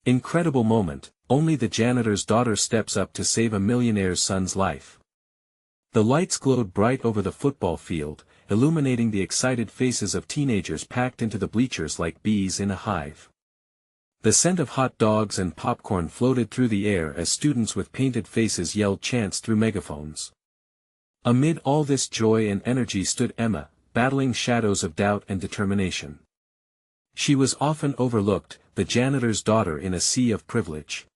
Incredible moment, only the janitor's daughter steps up to save a millionaire's son's life. The lights glowed bright over the football field, illuminating the excited faces of teenagers packed into the bleachers like bees in a hive. The scent of hot dogs and popcorn floated through the air as students with painted faces yelled chants through megaphones. Amid all this joy and energy stood Emma, battling shadows of doubt and determination. She was often overlooked, the janitor's daughter in a sea of privilege.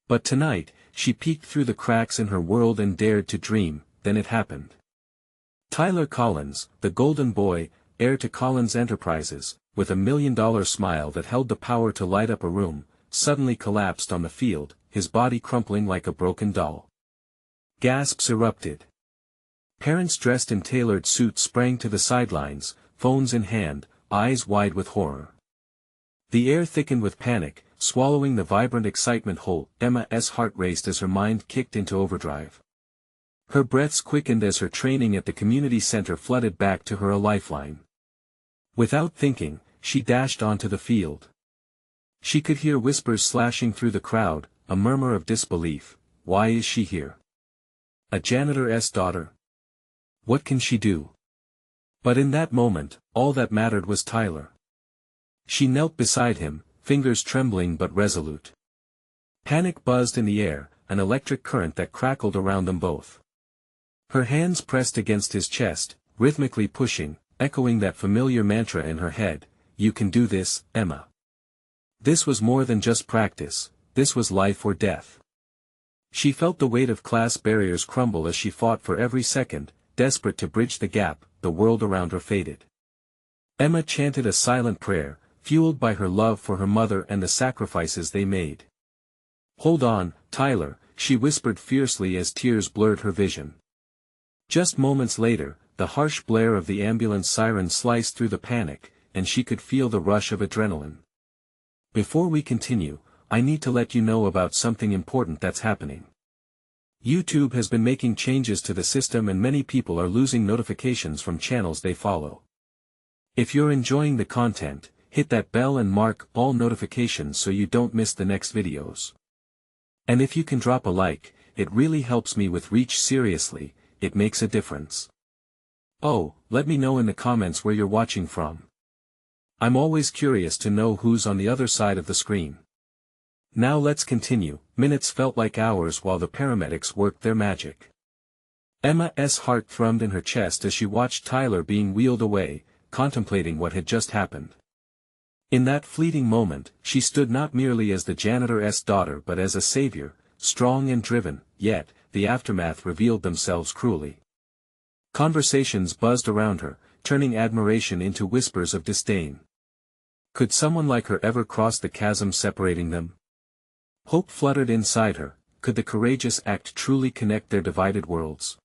But tonight, she peeked through the cracks in her world and dared to dream. Then it happened. Tyler Collins, the golden boy, heir to Collins Enterprises, with a $1 million smile that held the power to light up a room, suddenly collapsed on the field, his body crumpling like a broken doll. Gasps erupted. Parents dressed in tailored suits sprang to the sidelines, phones in hand, eyes wide with horror. The air thickened with panic, swallowing the vibrant excitement whole. Emma's heart raced as her mind kicked into overdrive. Her breaths quickened as her training at the community center flooded back to her a lifeline. Without thinking, she dashed onto the field. She could hear whispers slashing through the crowd, a murmur of disbelief. Why is she here? A janitor's daughter? What can she do? But in that moment, all that mattered was Tyler. She knelt beside him, fingers trembling but resolute. Panic buzzed in the air, an electric current that crackled around them both. Her hands pressed against his chest, rhythmically pushing, echoing that familiar mantra in her head, "You can do this, Emma." This was more than just practice, this was life or death. She felt the weight of class barriers crumble as she fought for every second, desperate to bridge the gap. The world around her faded. Emma chanted a silent prayer, fueled by her love for her mother and the sacrifices they made. "Hold on, Tyler," she whispered fiercely as tears blurred her vision. Just moments later, the harsh blare of the ambulance siren sliced through the panic, and she could feel the rush of adrenaline. Before we continue, I need to let you know about something important that's happening. YouTube has been making changes to the system and many people are losing notifications from channels they follow. If you're enjoying the content, hit that bell and mark all notifications so you don't miss the next videos. And if you can drop a like, it really helps me with reach. Seriously, it makes a difference. Oh, let me know in the comments where you're watching from. I'm always curious to know who's on the other side of the screen. Now let's continue. Minutes felt like hours while the paramedics worked their magic. Emma's heart thrummed in her chest as she watched Tyler being wheeled away, contemplating what had just happened. In that fleeting moment, she stood not merely as the janitor's daughter but as a savior, strong and driven, yet, the aftermath revealed themselves cruelly. Conversations buzzed around her, turning admiration into whispers of disdain. Could someone like her ever cross the chasm separating them? Hope fluttered inside her. Could the courageous act truly connect their divided worlds?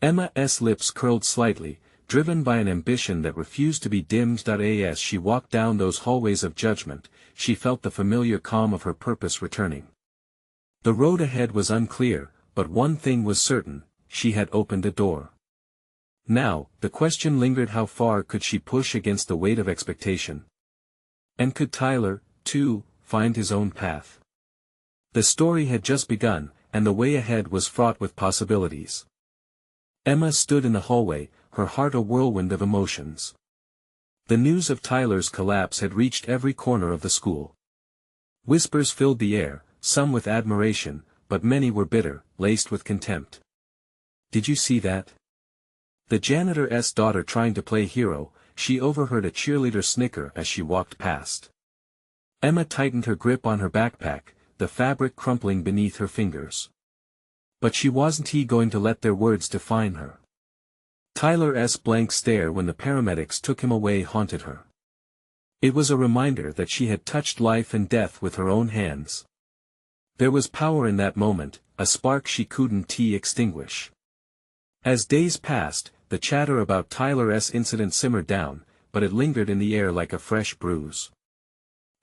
Emma's lips curled slightly, driven by an ambition that refused to be dimmed. As she walked down those hallways of judgment, she felt the familiar calm of her purpose returning. The road ahead was unclear, but one thing was certain, she had opened a door. Now, the question lingered: how far could she push against the weight of expectation? And could Tyler, too, find his own path? The story had just begun, and the way ahead was fraught with possibilities. Emma stood in the hallway, her heart a whirlwind of emotions. The news of Tyler's collapse had reached every corner of the school. Whispers filled the air, some with admiration, but many were bitter, laced with contempt. "Did you see that? The janitor's daughter trying to play hero," she overheard a cheerleader snicker as she walked past. Emma tightened her grip on her backpack, the fabric crumpling beneath her fingers. But she wasn't going to let their words define her. Tyler's blank stare when the paramedics took him away haunted her. It was a reminder that she had touched life and death with her own hands. There was power in that moment, a spark she couldn't extinguish. As days passed, the chatter about Tyler's incident simmered down, but it lingered in the air like a fresh bruise.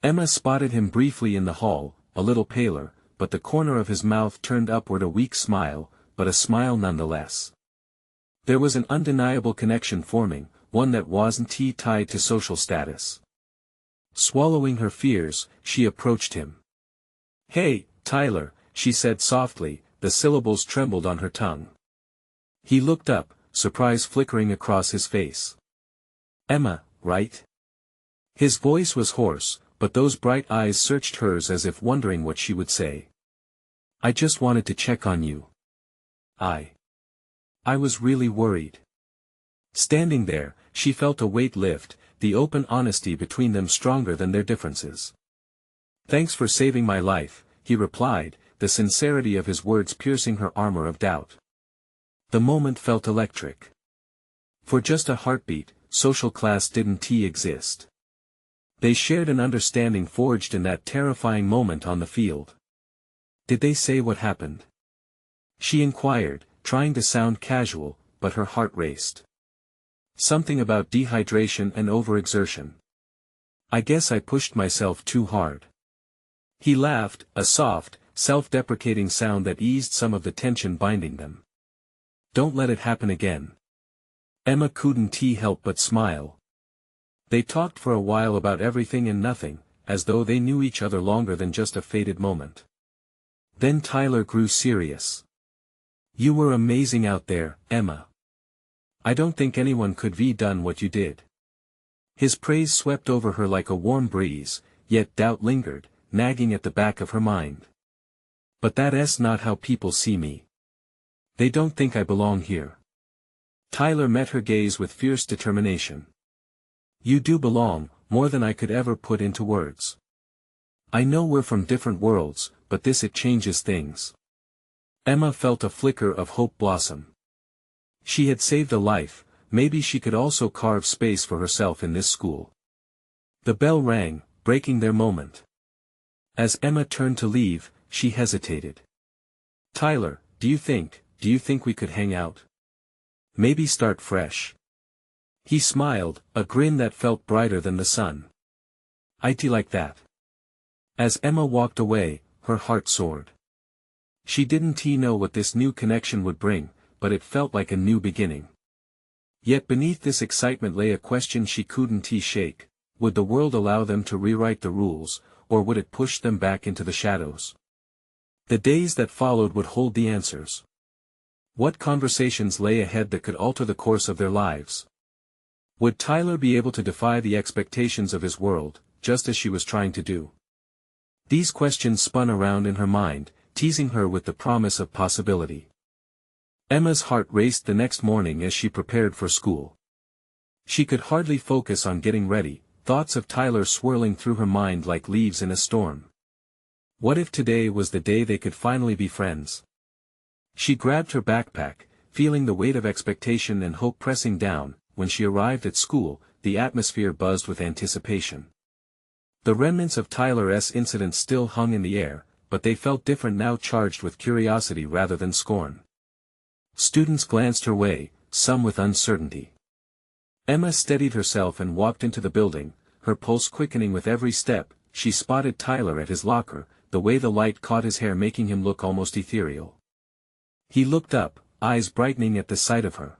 Emma spotted him briefly in the hall, a little paler, but the corner of his mouth turned upward, a weak smile, but a smile nonetheless. There was an undeniable connection forming, one that wasn't tied to social status. Swallowing her fears, she approached him. "Hey, Tyler," she said softly, the syllables trembled on her tongue. He looked up, surprise flickering across his face. "Emma, right?" His voice was hoarse, but those bright eyes searched hers as if wondering what she would say. "I just wanted to check on you. I was really worried." Standing there, she felt a weight lift, the open honesty between them stronger than their differences. "Thanks for saving my life," he replied, the sincerity of his words piercing her armor of doubt. The moment felt electric. For just a heartbeat, social class didn't exist. They shared an understanding forged in that terrifying moment on the field. "Did they say what happened?" she inquired, trying to sound casual, but her heart raced. "Something about dehydration and overexertion. I guess I pushed myself too hard." He laughed, a soft, self-deprecating sound that eased some of the tension binding them. "Don't let it happen again." Emma couldn't help but smile. They talked for a while about everything and nothing, as though they knew each other longer than just a fated moment. Then Tyler grew serious. "You were amazing out there, Emma. I don't think anyone could have done what you did." His praise swept over her like a warm breeze, yet doubt lingered, nagging at the back of her mind. "But that's not how people see me. They don't think I belong here." Tyler met her gaze with fierce determination. "You do belong, more than I could ever put into words. I know we're from different worlds, but it changes things." Emma felt a flicker of hope blossom. She had saved a life, maybe she could also carve space for herself in this school. The bell rang, breaking their moment. As Emma turned to leave, she hesitated. "Tyler, do you think we could hang out? Maybe start fresh?" He smiled, a grin that felt brighter than the sun. "I'd like that." As Emma walked away, her heart soared. She didn't know what this new connection would bring, but it felt like a new beginning. Yet beneath this excitement lay a question she couldn't shake: would the world allow them to rewrite the rules, or would it push them back into the shadows? The days that followed would hold the answers. What conversations lay ahead that could alter the course of their lives? Would Tyler be able to defy the expectations of his world, just as she was trying to do? These questions spun around in her mind, teasing her with the promise of possibility. Emma's heart raced the next morning as she prepared for school. She could hardly focus on getting ready, thoughts of Tyler swirling through her mind like leaves in a storm. What if today was the day they could finally be friends? She grabbed her backpack, feeling the weight of expectation and hope pressing down. When she arrived at school, the atmosphere buzzed with anticipation. The remnants of Tyler's incident still hung in the air, but they felt different now, charged with curiosity rather than scorn. Students glanced her way, some with uncertainty. Emma steadied herself and walked into the building, her pulse quickening with every step. She spotted Tyler at his locker, the way the light caught his hair making him look almost ethereal. He looked up, eyes brightening at the sight of her.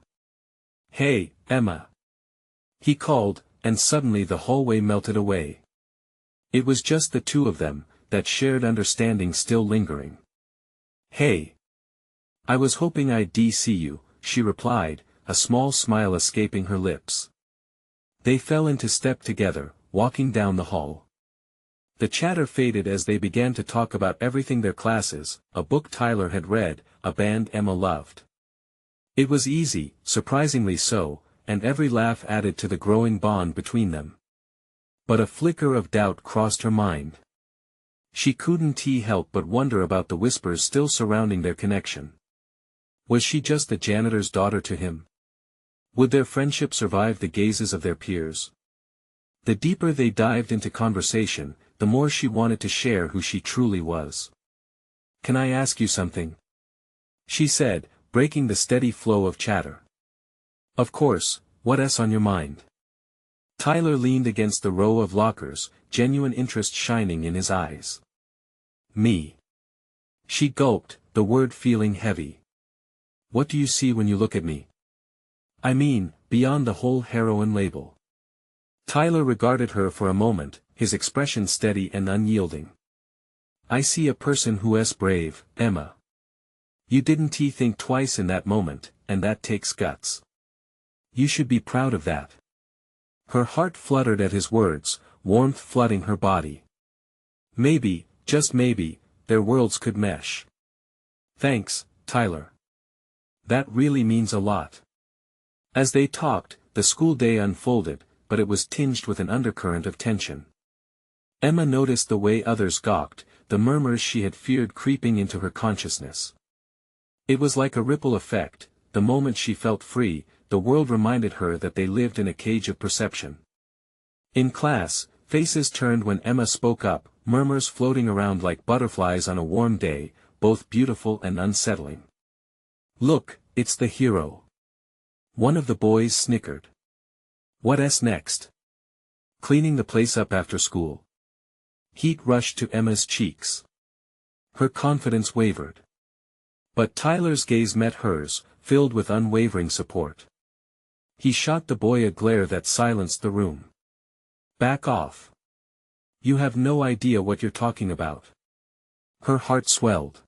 "Hey, Emma," he called, and suddenly the hallway melted away. It was just the two of them, that shared understanding still lingering. "Hey. I was hoping I'd see you," she replied, a small smile escaping her lips. They fell into step together, walking down the hall. The chatter faded as they began to talk about everything: their classes, a book Tyler had read, a band Emma loved. It was easy, surprisingly so, and every laugh added to the growing bond between them. But a flicker of doubt crossed her mind. She couldn't help but wonder about the whispers still surrounding their connection. Was she just the janitor's daughter to him? Would their friendship survive the gazes of their peers? The deeper they dived into conversation, the more she wanted to share who she truly was. "Can I ask you something?" she said, breaking the steady flow of chatter. "Of course, what's on your mind?" Tyler leaned against the row of lockers, genuine interest shining in his eyes. "Me." She gulped, the word feeling heavy. "What do you see when you look at me? I mean, beyond the whole heroine label." Tyler regarded her for a moment, his expression steady and unyielding. "I see a person who's brave, Emma. You didn't think twice in that moment, and that takes guts. You should be proud of that." Her heart fluttered at his words, warmth flooding her body. Maybe, just maybe, their worlds could mesh. "Thanks, Tyler. That really means a lot." As they talked, the school day unfolded, but it was tinged with an undercurrent of tension. Emma noticed the way others gawked, the murmurs she had feared creeping into her consciousness. It was like a ripple effect. The moment she felt free, the world reminded her that they lived in a cage of perception. In class, faces turned when Emma spoke up, murmurs floating around like butterflies on a warm day, both beautiful and unsettling. "Look, it's the hero." One of the boys snickered. "What's next? Cleaning the place up after school?" Heat rushed to Emma's cheeks. Her confidence wavered. But Tyler's gaze met hers, filled with unwavering support. He shot the boy a glare that silenced the room. "Back off. You have no idea what you're talking about." Her heart swelled.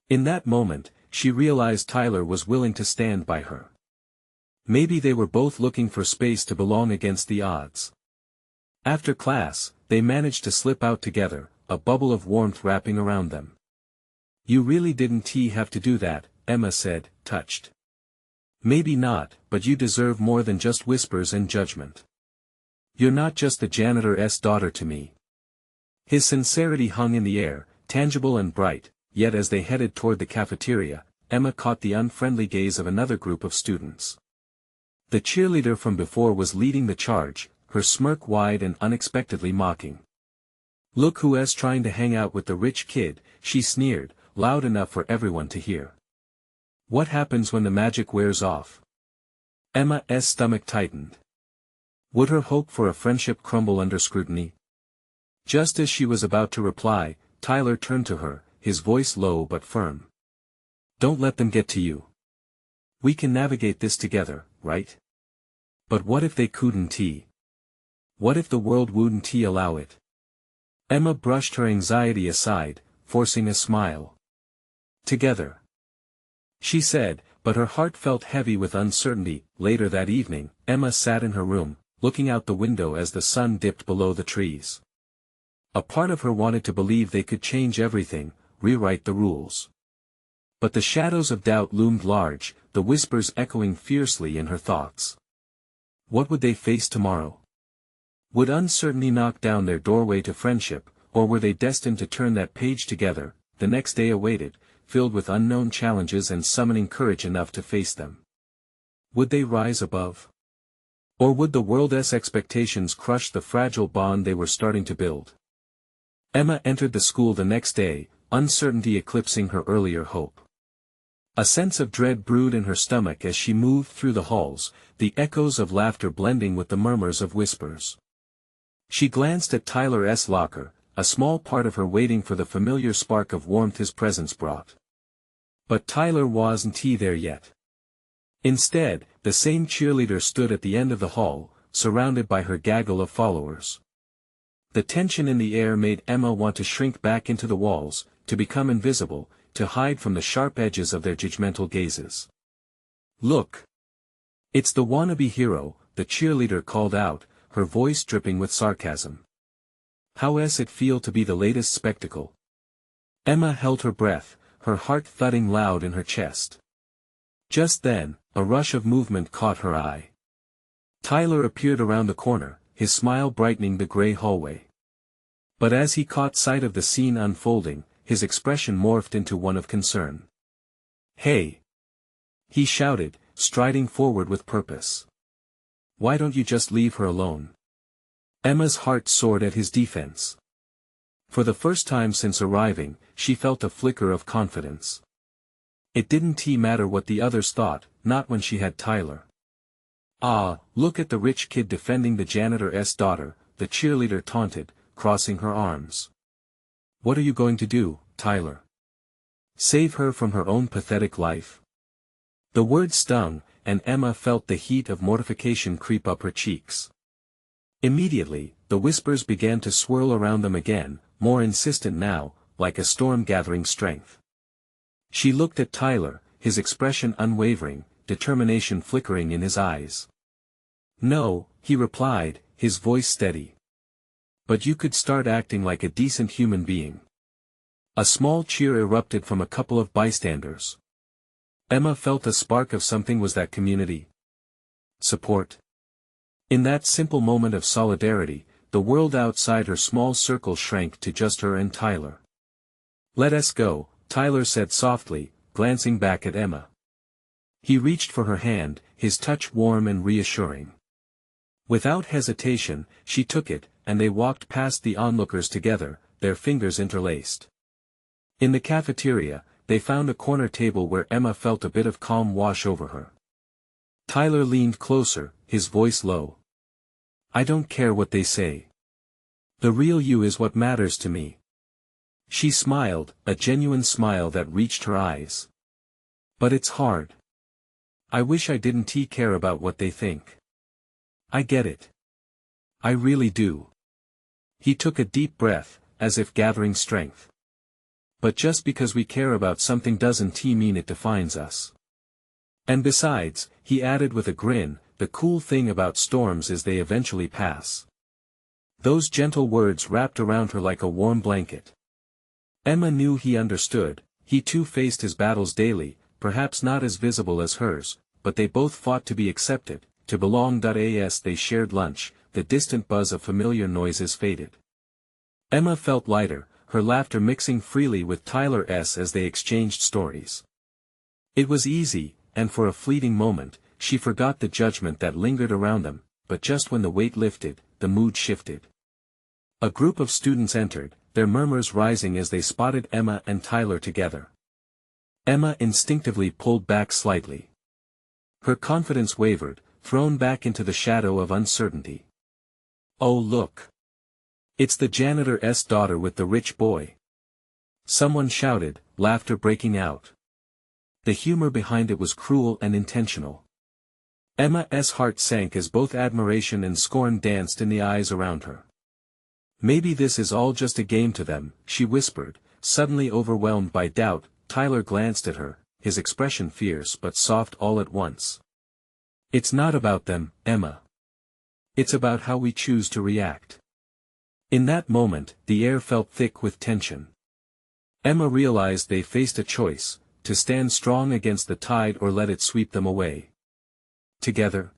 In that moment, she realized Tyler was willing to stand by her. Maybe they were both looking for space to belong against the odds. After class, they managed to slip out together, a bubble of warmth wrapping around them. "You really didn't have to do that," Emma said, touched. "Maybe not, but you deserve more than just whispers and judgment. You're not just the janitor's daughter to me." His sincerity hung in the air, tangible and bright, yet as they headed toward the cafeteria, Emma caught the unfriendly gaze of another group of students. The cheerleader from before was leading the charge, her smirk wide and unexpectedly mocking. "Look who's trying to hang out with the rich kid," she sneered, loud enough for everyone to hear. What happens when the magic wears off? Emma's stomach tightened. Would her hope for a friendship crumble under scrutiny? Just as she was about to reply, Tyler turned to her, his voice low but firm. "Don't let them get to you. We can navigate this together, right? But what if they couldn't? What if the world wouldn't allow it?" Emma brushed her anxiety aside, forcing a smile. "Together," she said, but her heart felt heavy with uncertainty. Later that evening, Emma sat in her room, looking out the window as the sun dipped below the trees. A part of her wanted to believe they could change everything, rewrite the rules. But the shadows of doubt loomed large, the whispers echoing fiercely in her thoughts. What would they face tomorrow? Would uncertainty knock down their doorway to friendship, or were they destined to turn that page together? The next day awaited, filled with unknown challenges and summoning courage enough to face them. Would they rise above? Or would the world's expectations crush the fragile bond they were starting to build? Emma entered the school the next day, uncertainty eclipsing her earlier hope. A sense of dread brewed in her stomach as she moved through the halls, the echoes of laughter blending with the murmurs of whispers. She glanced at Tyler's locker, a small part of her waiting for the familiar spark of warmth his presence brought. But Tyler wasn't there yet. Instead, the same cheerleader stood at the end of the hall, surrounded by her gaggle of followers. The tension in the air made Emma want to shrink back into the walls, to become invisible, to hide from the sharp edges of their judgmental gazes. "Look! It's the wannabe hero," the cheerleader called out, her voice dripping with sarcasm. "How's it feel to be the latest spectacle?" Emma held her breath, her heart thudding loud in her chest. Just then, a rush of movement caught her eye. Tyler appeared around the corner, his smile brightening the gray hallway. But as he caught sight of the scene unfolding, his expression morphed into one of concern. "Hey!" he shouted, striding forward with purpose. "Why don't you just leave her alone?" Emma's heart soared at his defense. For the first time since arriving, she felt a flicker of confidence. It didn't matter what the others thought, not when she had Tyler. "Ah, look at the rich kid defending the janitor's daughter," the cheerleader taunted, crossing her arms. "What are you going to do, Tyler? Save her from her own pathetic life?" The word stung, and Emma felt the heat of mortification creep up her cheeks. Immediately, the whispers began to swirl around them again, more insistent now, like a storm gathering strength. She looked at Tyler, his expression unwavering, determination flickering in his eyes. "No," he replied, his voice steady. "But you could start acting like a decent human being." A small cheer erupted from a couple of bystanders. Emma felt a spark of something. Was that community? Support? In that simple moment of solidarity, the world outside her small circle shrank to just her and Tyler. "Let us go," Tyler said softly, glancing back at Emma. He reached for her hand, his touch warm and reassuring. Without hesitation, she took it, and they walked past the onlookers together, their fingers interlaced. In the cafeteria, they found a corner table where Emma felt a bit of calm wash over her. Tyler leaned closer, his voice low. "I don't care what they say. The real you is what matters to me." She smiled, a genuine smile that reached her eyes. "But it's hard. I wish I didn't care about what they think. I get it. I really do." He took a deep breath, as if gathering strength. "But just because we care about something doesn't mean it defines us. And besides," he added with a grin, "the cool thing about storms is they eventually pass." Those gentle words wrapped around her like a warm blanket. Emma knew he understood. He too faced his battles daily, perhaps not as visible as hers, but they both fought to be accepted, to belong. As they shared lunch, the distant buzz of familiar noises faded. Emma felt lighter, her laughter mixing freely with Tyler's as they exchanged stories. It was easy, and for a fleeting moment, she forgot the judgment that lingered around them, but just when the weight lifted, the mood shifted. A group of students entered, their murmurs rising as they spotted Emma and Tyler together. Emma instinctively pulled back slightly. Her confidence wavered, thrown back into the shadow of uncertainty. "Oh look! It's the janitor's daughter with the rich boy!" Someone shouted, laughter breaking out. The humor behind it was cruel and intentional. Emma's heart sank as both admiration and scorn danced in the eyes around her. "Maybe this is all just a game to them," she whispered, suddenly overwhelmed by doubt. Tyler glanced at her, his expression fierce but soft all at once. "It's not about them, Emma. It's about how we choose to react." In that moment, the air felt thick with tension. Emma realized they faced a choice, to stand strong against the tide or let it sweep them away. "Together?"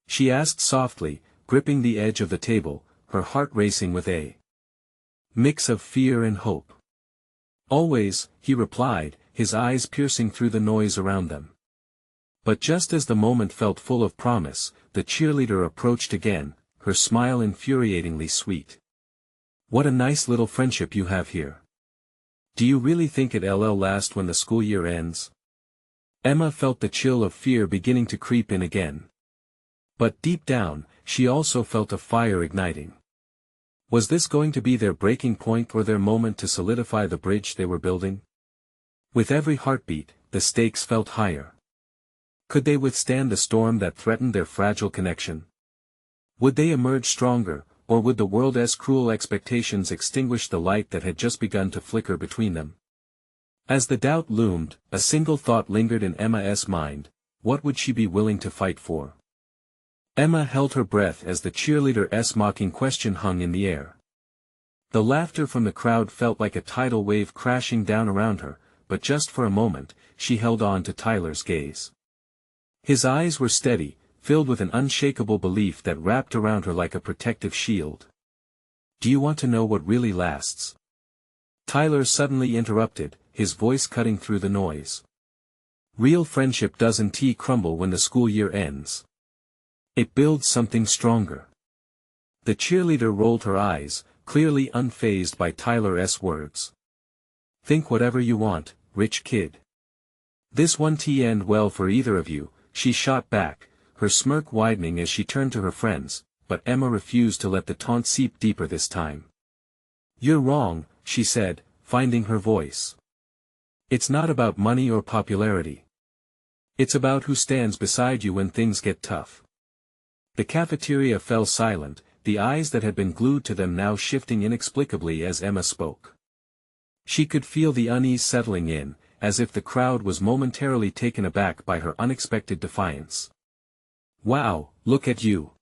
she asked softly, gripping the edge of the table, her heart racing with a mix of fear and hope. "Always," he replied, his eyes piercing through the noise around them. But just as the moment felt full of promise, the cheerleader approached again, her smile infuriatingly sweet. "What a nice little friendship you have here. Do you really think it'll last when the school year ends?" Emma felt the chill of fear beginning to creep in again. But deep down, she also felt a fire igniting. Was this going to be their breaking point or their moment to solidify the bridge they were building? With every heartbeat, the stakes felt higher. Could they withstand the storm that threatened their fragile connection? Would they emerge stronger, or would the world's cruel expectations extinguish the light that had just begun to flicker between them? As the doubt loomed, a single thought lingered in Emma's mind: what would she be willing to fight for? Emma held her breath as the cheerleader's mocking question hung in the air. The laughter from the crowd felt like a tidal wave crashing down around her, but just for a moment, she held on to Tyler's gaze. His eyes were steady, filled with an unshakable belief that wrapped around her like a protective shield. "Do you want to know what really lasts?" Tyler suddenly interrupted, his voice cutting through the noise. "Real friendship doesn't crumble when the school year ends. It builds something stronger." The cheerleader rolled her eyes, clearly unfazed by Tyler's words. "Think whatever you want, rich kid. This won't end well for either of you," she shot back, her smirk widening as she turned to her friends, but Emma refused to let the taunt seep deeper this time. "You're wrong," she said, finding her voice. "It's not about money or popularity. It's about who stands beside you when things get tough." The cafeteria fell silent, the eyes that had been glued to them now shifting inexplicably as Emma spoke. She could feel the unease settling in, as if the crowd was momentarily taken aback by her unexpected defiance. "Wow, look at you!"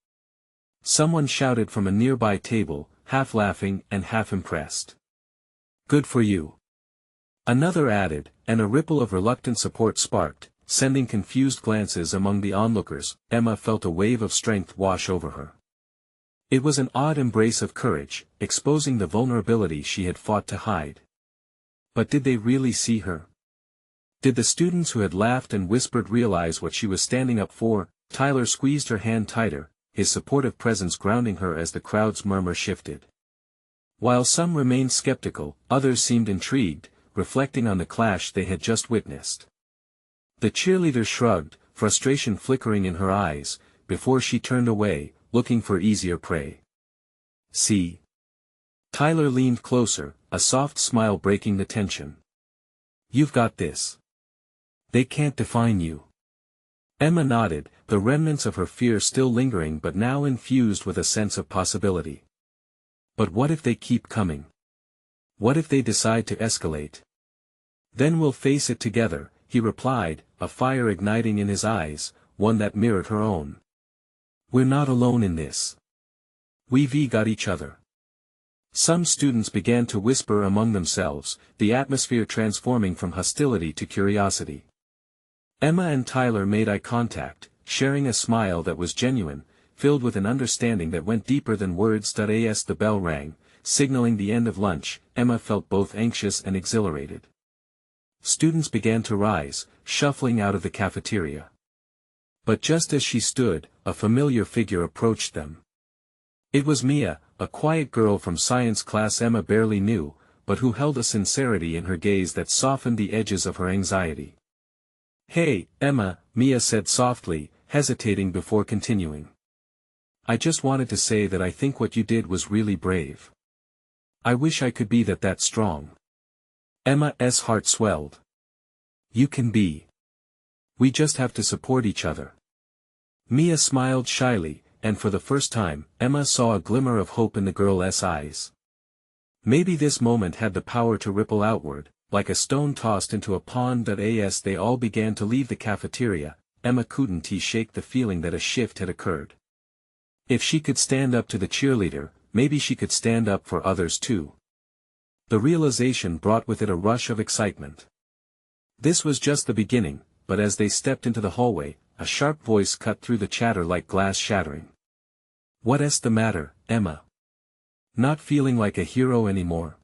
someone shouted from a nearby table, half laughing and half impressed. "Good for you," another added, and a ripple of reluctant support sparked, sending confused glances among the onlookers. Emma felt a wave of strength wash over her. It was an odd embrace of courage, exposing the vulnerability she had fought to hide. But did they really see her? Did the students who had laughed and whispered realize what she was standing up for? Tyler squeezed her hand tighter, his supportive presence grounding her as the crowd's murmur shifted. While some remained skeptical, others seemed intrigued, reflecting on the clash they had just witnessed. The cheerleader shrugged, frustration flickering in her eyes, before she turned away, looking for easier prey. "See?" Tyler leaned closer, a soft smile breaking the tension. "You've got this. They can't define you." Emma nodded, the remnants of her fear still lingering but now infused with a sense of possibility. "But what if they keep coming? What if they decide to escalate?" "Then we'll face it together," he replied, a fire igniting in his eyes, one that mirrored her own. "We're not alone in this. We've got each other." Some students began to whisper among themselves, the atmosphere transforming from hostility to curiosity. Emma and Tyler made eye contact, sharing a smile that was genuine, filled with an understanding that went deeper than words. As the bell rang, signaling the end of lunch, Emma felt both anxious and exhilarated. Students began to rise, shuffling out of the cafeteria. But just as she stood, a familiar figure approached them. It was Mia, a quiet girl from science class Emma barely knew, but who held a sincerity in her gaze that softened the edges of her anxiety. "Hey, Emma," Mia said softly, hesitating before continuing. "I just wanted to say that I think what you did was really brave. I wish I could be that strong." Emma's heart swelled. "You can be. We just have to support each other." Mia smiled shyly, and for the first time, Emma saw a glimmer of hope in the girl's eyes. Maybe this moment had the power to ripple outward, like a stone tossed into a pond. As they all began to leave the cafeteria, Emma couldn't shake the feeling that a shift had occurred. If she could stand up to the cheerleader, maybe she could stand up for others too. The realization brought with it a rush of excitement. This was just the beginning, but as they stepped into the hallway, a sharp voice cut through the chatter like glass shattering. "What's the matter, Emma? Not feeling like a hero anymore?"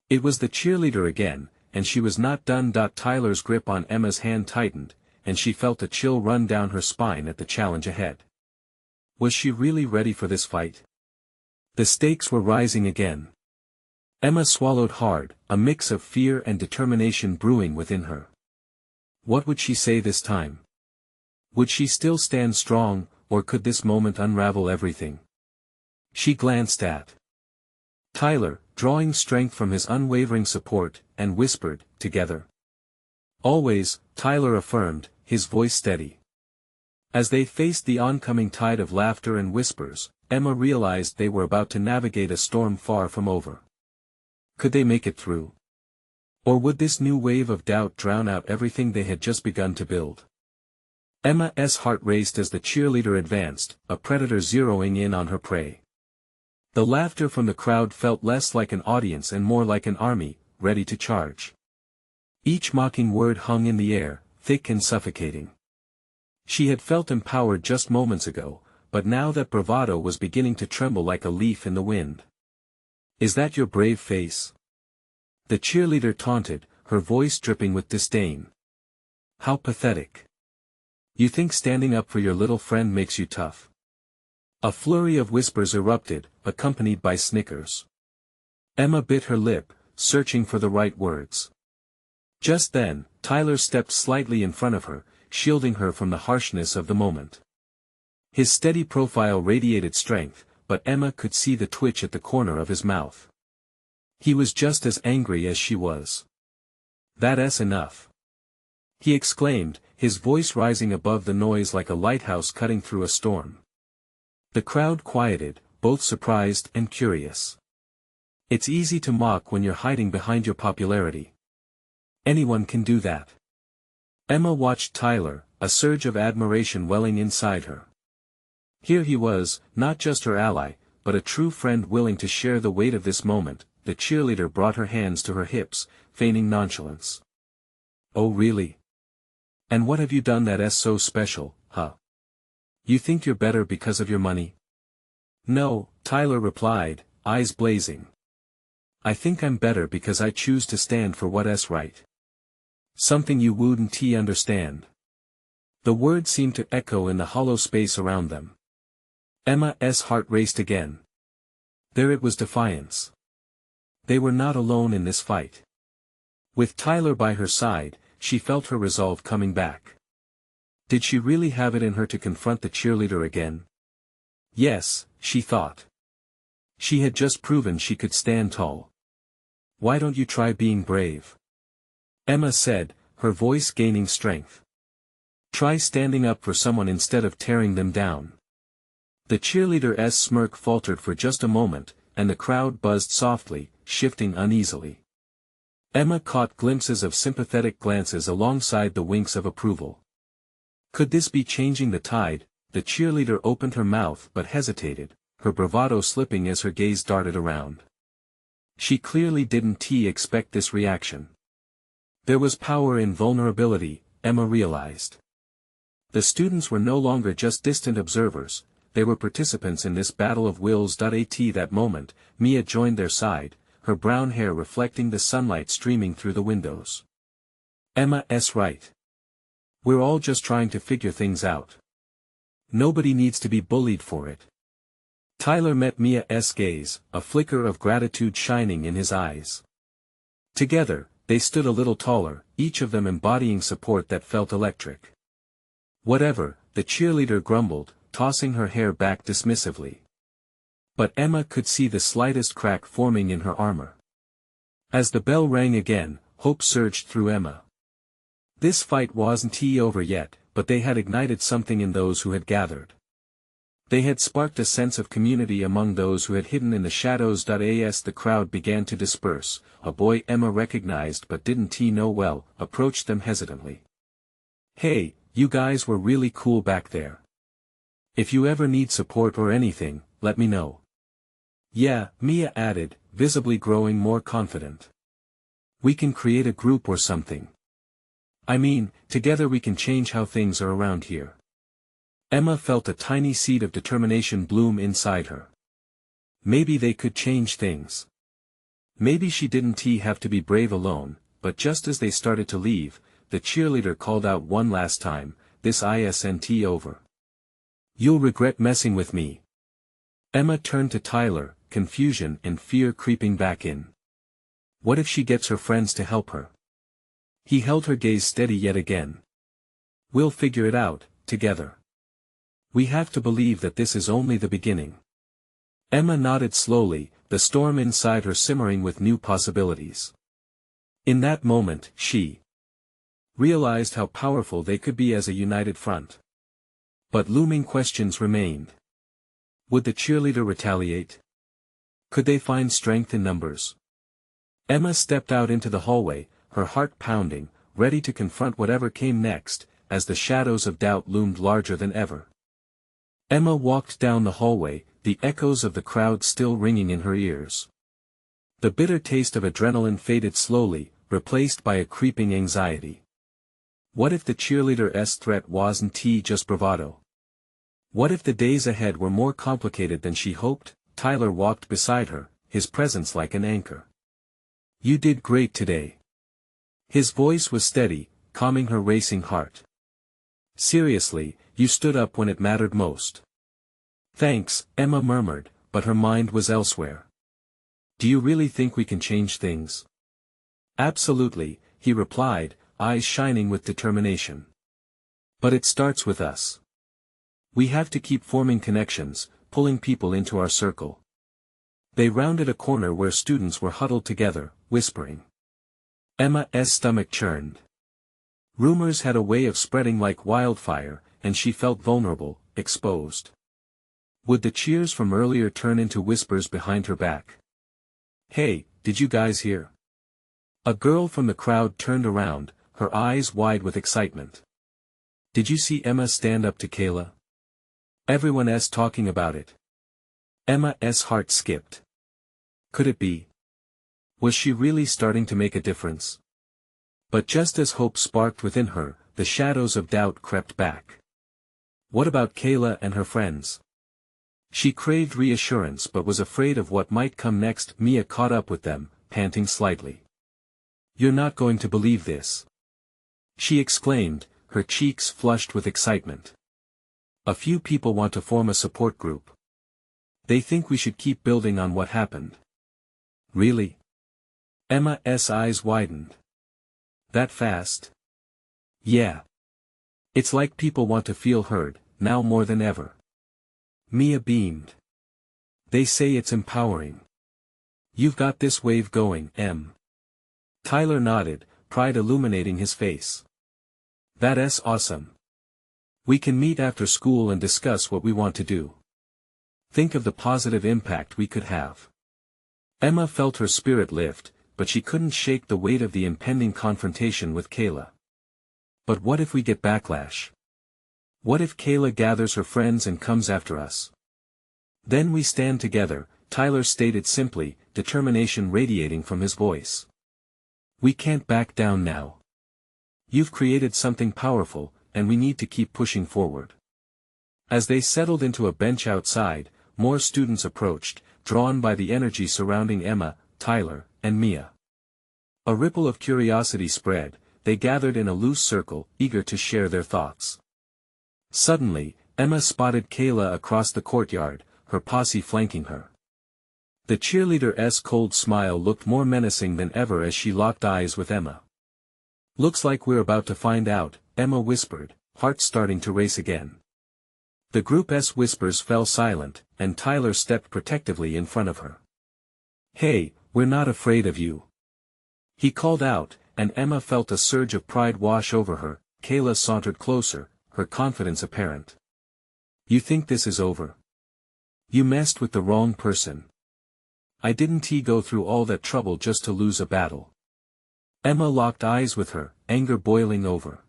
It was the cheerleader again, and she was not done. Tyler's grip on Emma's hand tightened, and she felt a chill run down her spine at the challenge ahead. Was she really ready for this fight? The stakes were rising again. Emma swallowed hard, a mix of fear and determination brewing within her. What would she say this time? Would she still stand strong, or could this moment unravel everything? She glanced at Tyler, drawing strength from his unwavering support, and whispered, "Together." "Always," Tyler affirmed, his voice steady. As they faced the oncoming tide of laughter and whispers, Emma realized they were about to navigate a storm far from over. Could they make it through? Or would this new wave of doubt drown out everything they had just begun to build? Emma's heart raced as the cheerleader advanced, a predator zeroing in on her prey. The laughter from the crowd felt less like an audience and more like an army, ready to charge. Each mocking word hung in the air, thick and suffocating. She had felt empowered just moments ago, but now that bravado was beginning to tremble like a leaf in the wind. "Is that your brave face?" the cheerleader taunted, her voice dripping with disdain. "How pathetic. You think standing up for your little friend makes you tough?" A flurry of whispers erupted, accompanied by snickers. Emma bit her lip, searching for the right words. Just then, Tyler stepped slightly in front of her, shielding her from the harshness of the moment. His steady profile radiated strength, but Emma could see the twitch at the corner of his mouth. He was just as angry as she was. "That's enough," he exclaimed, his voice rising above the noise like a lighthouse cutting through a storm. The crowd quieted, both surprised and curious. It's easy to mock when you're hiding behind your popularity. Anyone can do that. Emma watched Tyler, a surge of admiration welling inside her. Here he was, not just her ally, but a true friend willing to share the weight of this moment. The cheerleader brought her hands to her hips, feigning nonchalance. Oh really? And what have you done that's so special, huh? You think you're better because of your money? No, Tyler replied, eyes blazing. I think I'm better because I choose to stand for what's right. Something you wouldn't understand. The words seemed to echo in the hollow space around them. Emma's heart raced again. There it was, defiance. They were not alone in this fight. With Tyler by her side, she felt her resolve coming back. Did she really have it in her to confront the cheerleader again? Yes, she thought. She had just proven she could stand tall. Why don't you try being brave? Emma said, her voice gaining strength. Try standing up for someone instead of tearing them down. The cheerleader's smirk faltered for just a moment, and the crowd buzzed softly, shifting uneasily. Emma caught glimpses of sympathetic glances alongside the winks of approval. Could this be changing the tide? The cheerleader opened her mouth but hesitated, her bravado slipping as her gaze darted around. She clearly didn't expect this reaction. There was power in vulnerability, Emma realized. The students were no longer just distant observers, they were participants in this battle of wills. At that moment, Mia joined their side, her brown hair reflecting the sunlight streaming through the windows. Emma's right. We're all just trying to figure things out. Nobody needs to be bullied for it. Tyler met Mia's gaze, a flicker of gratitude shining in his eyes. Together, they stood a little taller, each of them embodying support that felt electric. Whatever, the cheerleader grumbled, tossing her hair back dismissively. But Emma could see the slightest crack forming in her armor. As the bell rang again, hope surged through Emma. This fight wasn't over yet, but they had ignited something in those who had gathered. They had sparked a sense of community among those who had hidden in the shadows. As the crowd began to disperse, a boy Emma recognized but didn't know well, approached them hesitantly. Hey, you guys were really cool back there. If you ever need support or anything, let me know. Yeah, Mia added, visibly growing more confident. We can create a group or something. I mean, together we can change how things are around here. Emma felt a tiny seed of determination bloom inside her. Maybe they could change things. Maybe she didn't have to be brave alone, but just as they started to leave, the cheerleader called out one last time, this isn't over. You'll regret messing with me. Emma turned to Tyler, confusion and fear creeping back in. What if she gets her friends to help her? He held her gaze steady yet again. We'll figure it out, together. We have to believe that this is only the beginning. Emma nodded slowly, the storm inside her simmering with new possibilities. In that moment, she realized how powerful they could be as a united front. But looming questions remained. Would the cheerleader retaliate? Could they find strength in numbers? Emma stepped out into the hallway, her heart pounding, ready to confront whatever came next, as the shadows of doubt loomed larger than ever. Emma walked down the hallway, the echoes of the crowd still ringing in her ears. The bitter taste of adrenaline faded slowly, replaced by a creeping anxiety. What if the cheerleader's threat wasn't just bravado? What if the days ahead were more complicated than she hoped? Tyler walked beside her, his presence like an anchor. You did great today. His voice was steady, calming her racing heart. Seriously, you stood up when it mattered most. Thanks, Emma murmured, but her mind was elsewhere. Do you really think we can change things? Absolutely, he replied, eyes shining with determination. But it starts with us. We have to keep forming connections, pulling people into our circle. They rounded a corner where students were huddled together, whispering. Emma's stomach churned. Rumors had a way of spreading like wildfire, and she felt vulnerable, exposed. Would the cheers from earlier turn into whispers behind her back? "Hey, did you guys hear?" A girl from the crowd turned around, her eyes wide with excitement. "Did you see Emma stand up to Kayla? Everyone's talking about it." Emma's heart skipped. Could it be? Was she really starting to make a difference? But just as hope sparked within her, the shadows of doubt crept back. What about Kayla and her friends? She craved reassurance but was afraid of what might come next. Mia caught up with them, panting slightly. "You're not going to believe this," she exclaimed, her cheeks flushed with excitement. "A few people want to form a support group. They think we should keep building on what happened." "Really?" Emma's eyes widened. "That fast?" "Yeah. It's like people want to feel heard, now more than ever." Mia beamed. "They say it's empowering. You've got this wave going, Em." Tyler nodded, pride illuminating his face. "That's awesome. We can meet after school and discuss what we want to do. Think of the positive impact we could have." Emma felt her spirit lift, but she couldn't shake the weight of the impending confrontation with Kayla. "But what if we get backlash? What if Kayla gathers her friends and comes after us?" "Then we stand together," Tyler stated simply, determination radiating from his voice. "We can't back down now. You've created something powerful, and we need to keep pushing forward." As they settled into a bench outside, more students approached, drawn by the energy surrounding Emma, Tyler, and Mia. A ripple of curiosity spread, they gathered in a loose circle, eager to share their thoughts. Suddenly, Emma spotted Kayla across the courtyard, her posse flanking her. The cheerleader's cold smile looked more menacing than ever as she locked eyes with Emma. "Looks like we're about to find out," Emma whispered, heart starting to race again. The group's whispers fell silent, and Tyler stepped protectively in front of her. "Hey, we're not afraid of you," he called out, and Emma felt a surge of pride wash over her. Kayla sauntered closer, her confidence apparent. "You think this is over? You messed with the wrong person. I didn't go through all that trouble just to lose a battle." Emma locked eyes with her, anger boiling over.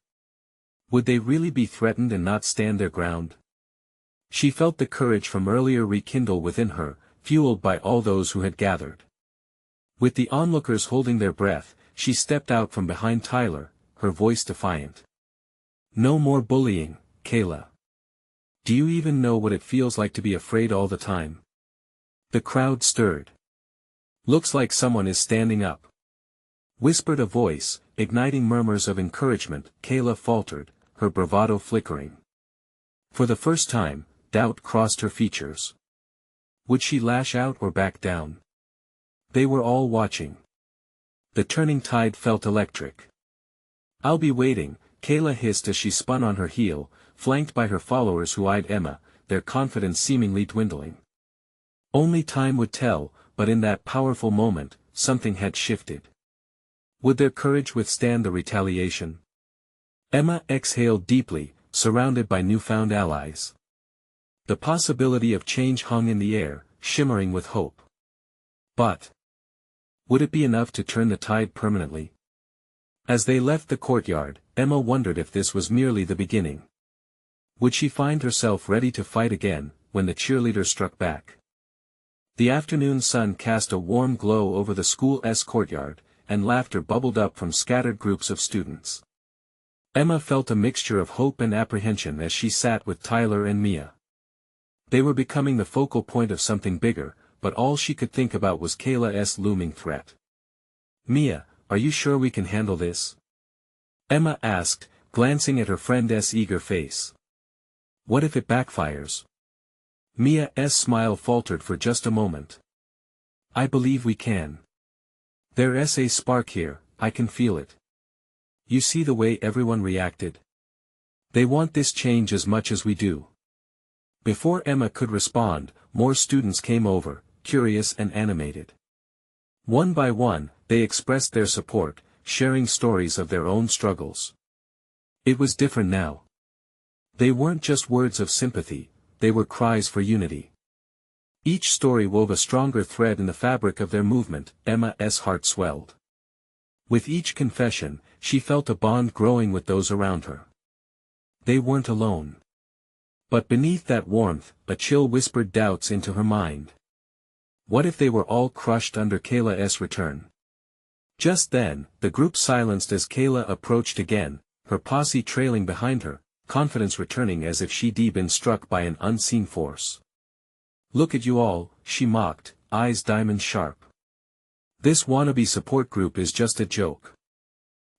Would they really be threatened and not stand their ground? She felt the courage from earlier rekindle within her, fueled by all those who had gathered. With the onlookers holding their breath, she stepped out from behind Tyler, her voice defiant. "No more bullying, Kayla. Do you even know what it feels like to be afraid all the time?" The crowd stirred. "Looks like someone is standing up," whispered a voice, igniting murmurs of encouragement. Kayla faltered, her bravado flickering. For the first time, doubt crossed her features. Would she lash out or back down? They were all watching. The turning tide felt electric. "I'll be waiting," Kayla hissed as she spun on her heel, flanked by her followers who eyed Emma, their confidence seemingly dwindling. Only time would tell, but in that powerful moment, something had shifted. Would their courage withstand the retaliation? Emma exhaled deeply, surrounded by newfound allies. The possibility of change hung in the air, shimmering with hope. But would it be enough to turn the tide permanently? As they left the courtyard, Emma wondered if this was merely the beginning. Would she find herself ready to fight again, when the cheerleader struck back? The afternoon sun cast a warm glow over the school's courtyard, and laughter bubbled up from scattered groups of students. Emma felt a mixture of hope and apprehension as she sat with Tyler and Mia. They were becoming the focal point of something bigger, but all she could think about was Kayla's looming threat. "Mia, are you sure we can handle this?" Emma asked, glancing at her friend's eager face. "What if it backfires?" Mia's smile faltered for just a moment. "I believe we can. There's a spark here, I can feel it. You see the way everyone reacted? They want this change as much as we do." Before Emma could respond, more students came over, curious and animated. One by one, they expressed their support, sharing stories of their own struggles. It was different now. They weren't just words of sympathy, they were cries for unity. Each story wove a stronger thread in the fabric of their movement. Emma's heart swelled. With each confession, she felt a bond growing with those around her. They weren't alone. But beneath that warmth, a chill whispered doubts into her mind. What if they were all crushed under Kayla's return? Just then, the group silenced as Kayla approached again, her posse trailing behind her, confidence returning as if she'd been struck by an unseen force. "Look at you all," she mocked, eyes diamond sharp. "This wannabe support group is just a joke.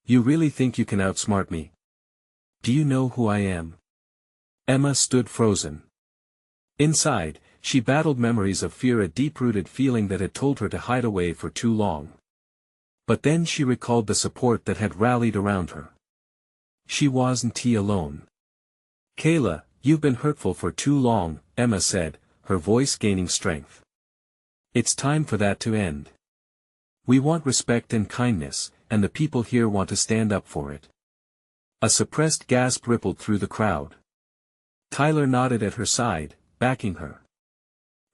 You really think you can outsmart me? Do you know who I am?" Emma stood frozen. Inside, she battled memories of fear, a deep-rooted feeling that had told her to hide away for too long. But then she recalled the support that had rallied around her. She wasn't alone. "Kayla, you've been hurtful for too long," Emma said, her voice gaining strength. "It's time for that to end. We want respect and kindness, and the people here want to stand up for it." A suppressed gasp rippled through the crowd. Tyler nodded at her side, backing her.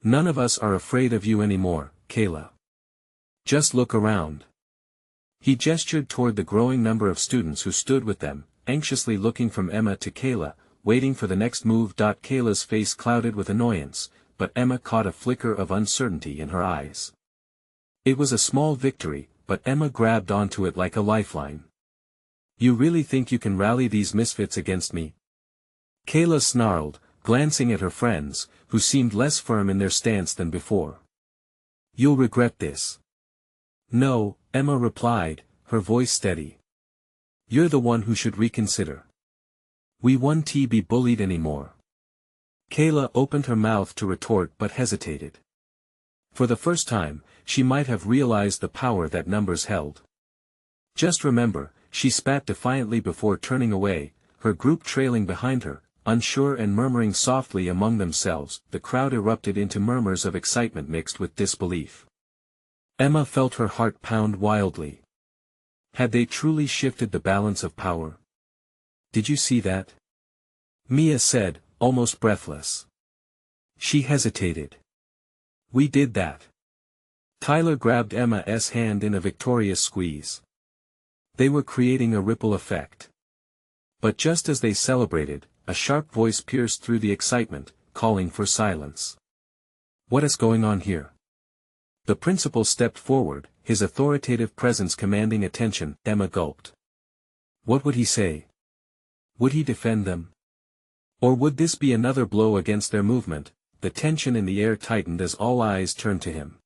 "None of us are afraid of you anymore, Kayla. Just look around." He gestured toward the growing number of students who stood with them, anxiously looking from Emma to Kayla, waiting for the next move. Kayla's face clouded with annoyance, but Emma caught a flicker of uncertainty in her eyes. It was a small victory, but Emma grabbed onto it like a lifeline. "You really think you can rally these misfits against me?" Kayla snarled, glancing at her friends, who seemed less firm in their stance than before. "You'll regret this." "No," Emma replied, her voice steady. "You're the one who should reconsider. We won't be bullied anymore." Kayla opened her mouth to retort but hesitated. For the first time, she might have realized the power that numbers held. "Just remember," she spat defiantly before turning away, her group trailing behind her, unsure and murmuring softly among themselves. The crowd erupted into murmurs of excitement mixed with disbelief. Emma felt her heart pound wildly. Had they truly shifted the balance of power? "Did you see that?" Mia said, almost breathless. She hesitated. "We did that." Tyler grabbed Emma's hand in a victorious squeeze. They were creating a ripple effect. But just as they celebrated, a sharp voice pierced through the excitement, calling for silence. "What is going on here?" The principal stepped forward, his authoritative presence commanding attention. Emma gulped. What would he say? Would he defend them? Or would this be another blow against their movement? The tension in the air tightened as all eyes turned to him.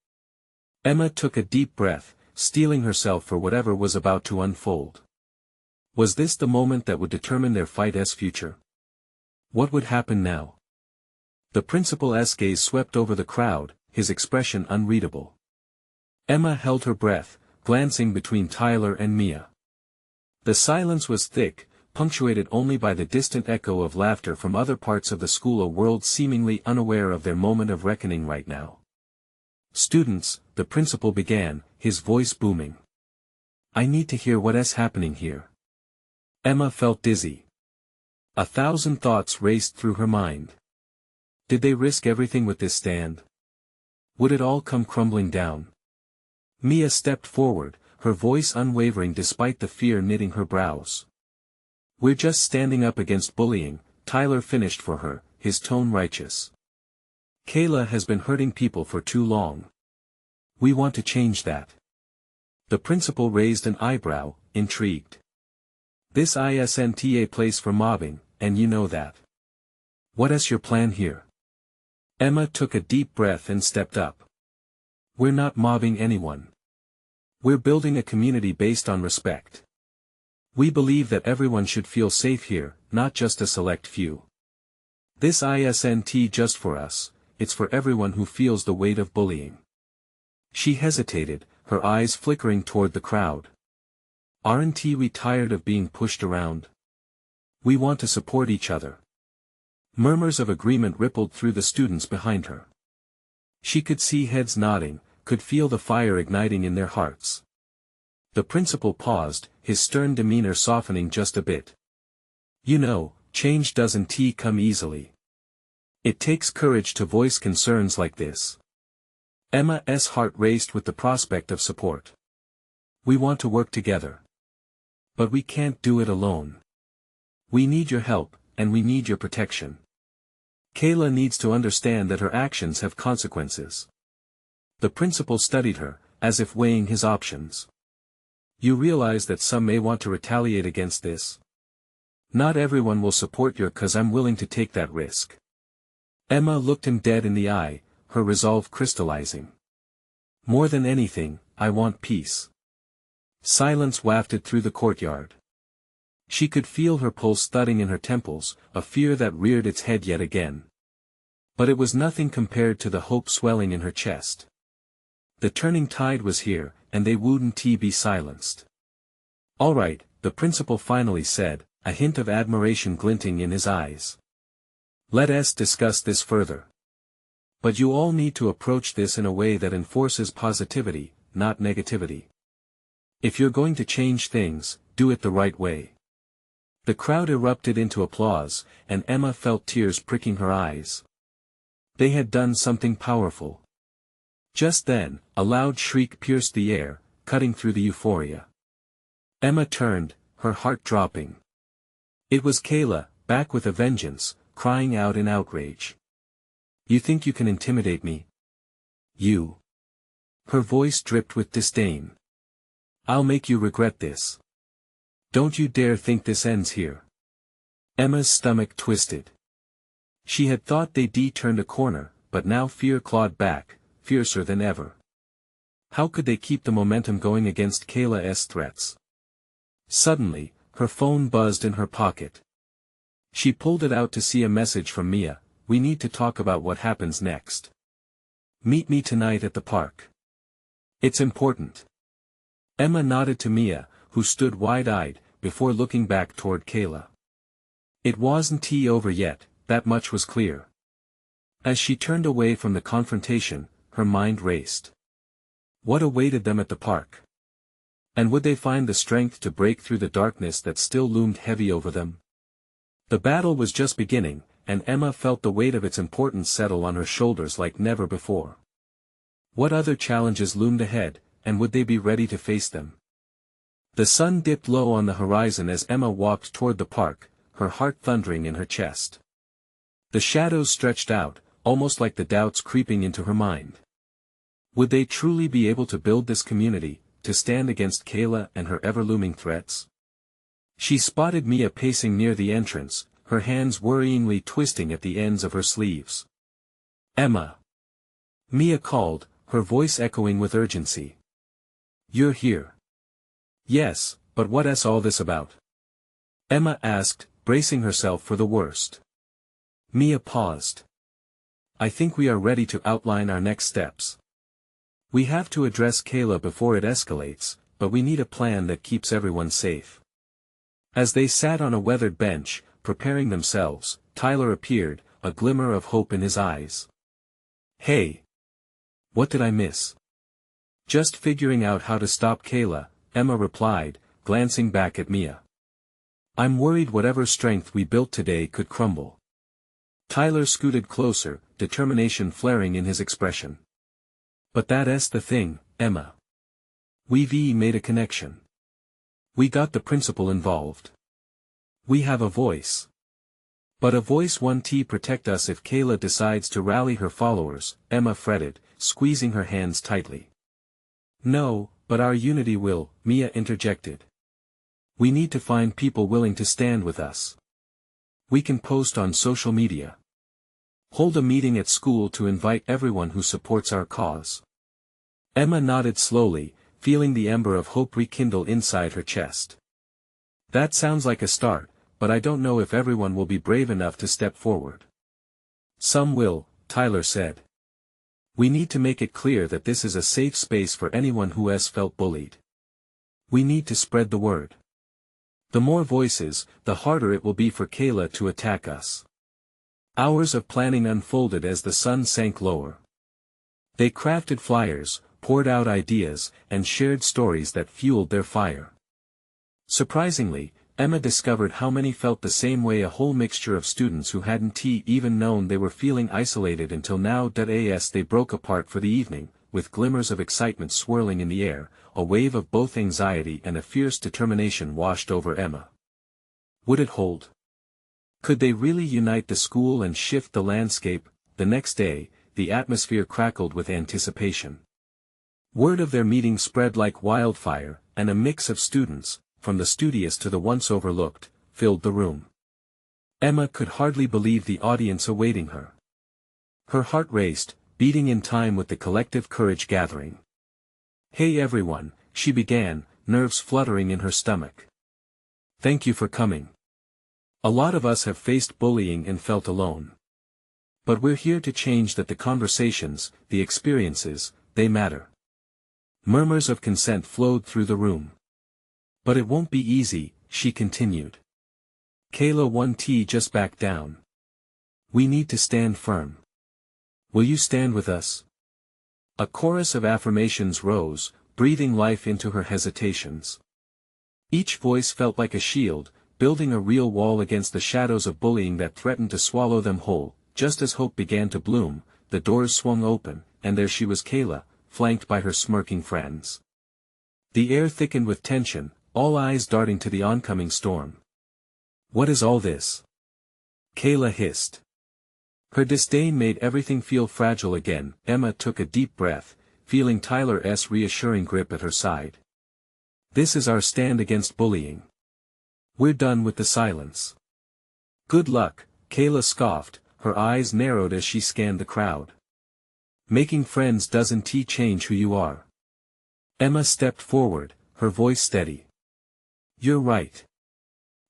Emma took a deep breath, steeling herself for whatever was about to unfold. Was this the moment that would determine their fight's future? What would happen now? The principal's gaze swept over the crowd, his expression unreadable. Emma held her breath, glancing between Tyler and Mia. The silence was thick, punctuated only by the distant echo of laughter from other parts of the school, a world seemingly unaware of their moment of reckoning right now. "Students," the principal began, his voice booming. "I need to hear what is happening here." Emma felt dizzy. 1,000 thoughts raced through her mind. Did they risk everything with this stand? Would it all come crumbling down? Mia stepped forward, her voice unwavering despite the fear knitting her brows. "We're just standing up against bullying," Tyler finished for her, his tone righteous. "Kayla has been hurting people for too long. We want to change that." The principal raised an eyebrow, intrigued. "This isn't a place for mobbing, and you know that. What is your plan here?" Emma took a deep breath and stepped up. "We're not mobbing anyone. We're building a community based on respect. We believe that everyone should feel safe here, not just a select few. This isn't just for us, it's for everyone who feels the weight of bullying." She hesitated, her eyes flickering toward the crowd. "Aren't we tired of being pushed around? We want to support each other." Murmurs of agreement rippled through the students behind her. She could see heads nodding, could feel the fire igniting in their hearts. The principal paused, his stern demeanor softening just a bit. "You know, change doesn't come easily. It takes courage to voice concerns like this. Emma's heart raced with the prospect of support. We want to work together. But we can't do it alone. We need your help, and we need your protection. Kayla needs to understand that her actions have consequences. The principal studied her, as if weighing his options. You realize that some may want to retaliate against this? Not everyone will support you cause I'm willing to take that risk. Emma looked him dead in the eye, her resolve crystallizing. More than anything, I want peace. Silence wafted through the courtyard. She could feel her pulse thudding in her temples, a fear that reared its head yet again. But it was nothing compared to the hope swelling in her chest. The turning tide was here, and they wouldn't be silenced. All right, the principal finally said, a hint of admiration glinting in his eyes. Let us discuss this further. But you all need to approach this in a way that enforces positivity, not negativity. If you're going to change things, do it the right way. The crowd erupted into applause, and Emma felt tears pricking her eyes. They had done something powerful. Just then, a loud shriek pierced the air, cutting through the euphoria. Emma turned, her heart dropping. It was Kayla, back with a vengeance, crying out in outrage. You think you can intimidate me? You. Her voice dripped with disdain. I'll make you regret this. Don't you dare think this ends here. Emma's stomach twisted. She had thought they'd turned a corner, but now fear clawed back, fiercer than ever. How could they keep the momentum going against Kayla's threats? Suddenly, her phone buzzed in her pocket. She pulled it out to see a message from Mia. We need to talk about what happens next. Meet me tonight at the park. It's important. Emma nodded to Mia, who stood wide-eyed, before looking back toward Kayla. It wasn't over yet, that much was clear. As she turned away from the confrontation, her mind raced. What awaited them at the park? And would they find the strength to break through the darkness that still loomed heavy over them? The battle was just beginning, and Emma felt the weight of its importance settle on her shoulders like never before. What other challenges loomed ahead, and would they be ready to face them? The sun dipped low on the horizon as Emma walked toward the park, her heart thundering in her chest. The shadows stretched out, almost like the doubts creeping into her mind. Would they truly be able to build this community, to stand against Kayla and her ever-looming threats? She spotted Mia pacing near the entrance, her hands worryingly twisting at the ends of her sleeves. Emma! Mia called, her voice echoing with urgency. You're here. Yes, but what's all this about? Emma asked, bracing herself for the worst. Mia paused. I think we are ready to outline our next steps. We have to address Kayla before it escalates, but we need a plan that keeps everyone safe. As they sat on a weathered bench, preparing themselves, Tyler appeared, a glimmer of hope in his eyes. Hey! What did I miss? Just figuring out how to stop Kayla, Emma replied, glancing back at Mia. I'm worried whatever strength we built today could crumble. Tyler scooted closer, determination flaring in his expression. But that's the thing, Emma. We've made a connection. We got the principal involved. We have a voice. But a voice won't protect us if Kayla decides to rally her followers, Emma fretted, squeezing her hands tightly. No, but our unity will, Mia interjected. We need to find people willing to stand with us. We can post on social media. Hold a meeting at school to invite everyone who supports our cause. Emma nodded slowly, feeling the ember of hope rekindle inside her chest. That sounds like a start, but I don't know if everyone will be brave enough to step forward. Some will, Tyler said. We need to make it clear that this is a safe space for anyone who has felt bullied. We need to spread the word. The more voices, the harder it will be for Kayla to attack us. Hours of planning unfolded as the sun sank lower. They crafted flyers, poured out ideas, and shared stories that fueled their fire. Surprisingly, Emma discovered how many felt the same way, a whole mixture of students who hadn't even known they were feeling isolated until now. As they broke apart for the evening, with glimmers of excitement swirling in the air, a wave of both anxiety and a fierce determination washed over Emma. Would it hold? Could they really unite the school and shift the landscape? The next day, the atmosphere crackled with anticipation. Word of their meeting spread like wildfire, and a mix of students, from the studious to the once overlooked, filled the room. Emma could hardly believe the audience awaiting her. Her heart raced, beating in time with the collective courage gathering. "Hey everyone," she began, nerves fluttering in her stomach. "Thank you for coming. A lot of us have faced bullying and felt alone. But we're here to change that. The conversations, the experiences, they matter." Murmurs of consent flowed through the room. "But it won't be easy," she continued. "Kayla 1T just back down. We need to stand firm. Will you stand with us?" A chorus of affirmations rose, breathing life into her hesitations. Each voice felt like a shield, building a real wall against the shadows of bullying that threatened to swallow them whole. Just as hope began to bloom, the doors swung open, and there she was, Kayla, flanked by her smirking friends. The air thickened with tension, all eyes darting to the oncoming storm. "What is all this?" Kayla hissed. Her disdain made everything feel fragile again. Emma took a deep breath, feeling Tyler's reassuring grip at her side. "This is our stand against bullying. We're done with the silence." "Good luck," Kayla scoffed, her eyes narrowed as she scanned the crowd. "Making friends doesn't change who you are." Emma stepped forward, her voice steady. "You're right.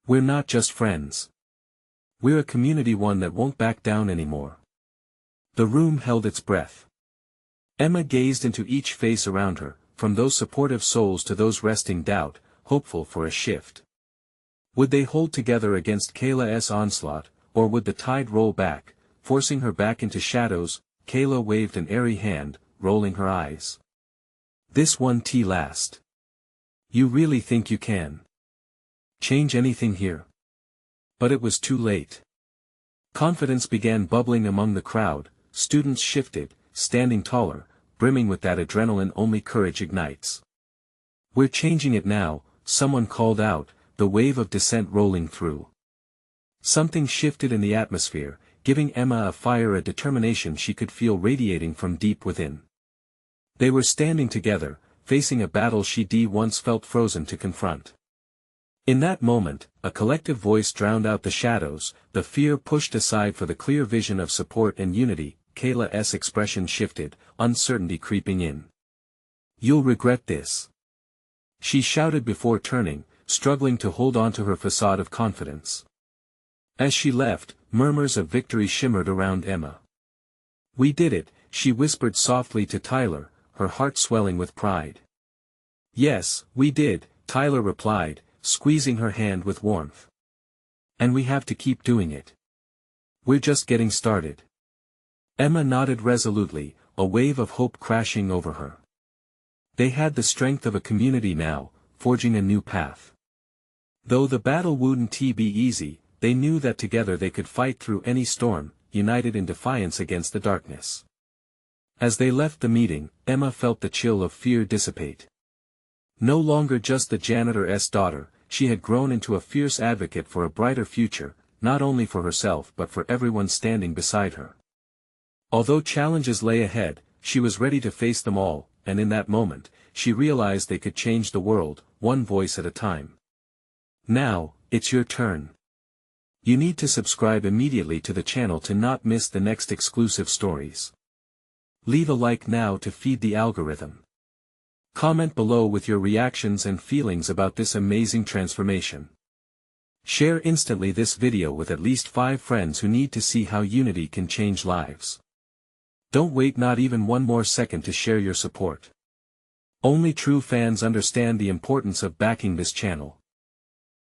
We're not just friends. We're a community, one that won't back down anymore." The room held its breath. Emma gazed into each face around her, from those supportive souls to those resting doubt, hopeful for a shift. Would they hold together against Kayla's onslaught, or would the tide roll back, forcing her back into shadows? Kayla waved an airy hand, rolling her eyes. "This 1T last. You really think you can change anything here?" But it was too late. Confidence began bubbling among the crowd, students shifted, standing taller, brimming with that adrenaline only courage ignites. "We're changing it now," someone called out, the wave of dissent rolling through. Something shifted in the atmosphere, giving Emma a fire, a determination she could feel radiating from deep within. They were standing together, facing a battle she once felt frozen to confront. In that moment, a collective voice drowned out the shadows, the fear pushed aside for the clear vision of support and unity. Kayla's expression shifted, uncertainty creeping in. "You'll regret this," she shouted before turning, struggling to hold on to her facade of confidence. As she left, murmurs of victory shimmered around Emma. "We did it," she whispered softly to Tyler, her heart swelling with pride. "Yes, we did," Tyler replied, squeezing her hand with warmth. "And we have to keep doing it. We're just getting started." Emma nodded resolutely, a wave of hope crashing over her. They had the strength of a community now, forging a new path. Though the battle wouldn't be easy, they knew that together they could fight through any storm, united in defiance against the darkness. As they left the meeting, Emma felt the chill of fear dissipate. No longer just the janitor's daughter, she had grown into a fierce advocate for a brighter future, not only for herself but for everyone standing beside her. Although challenges lay ahead, she was ready to face them all, and in that moment, she realized they could change the world, one voice at a time. Now, it's your turn. You need to subscribe immediately to the channel to not miss the next exclusive stories. Leave a like now to feed the algorithm. Comment below with your reactions and feelings about this amazing transformation. Share instantly this video with at least 5 friends who need to see how unity can change lives. Don't wait not even one more second to share your support. Only true fans understand the importance of backing this channel.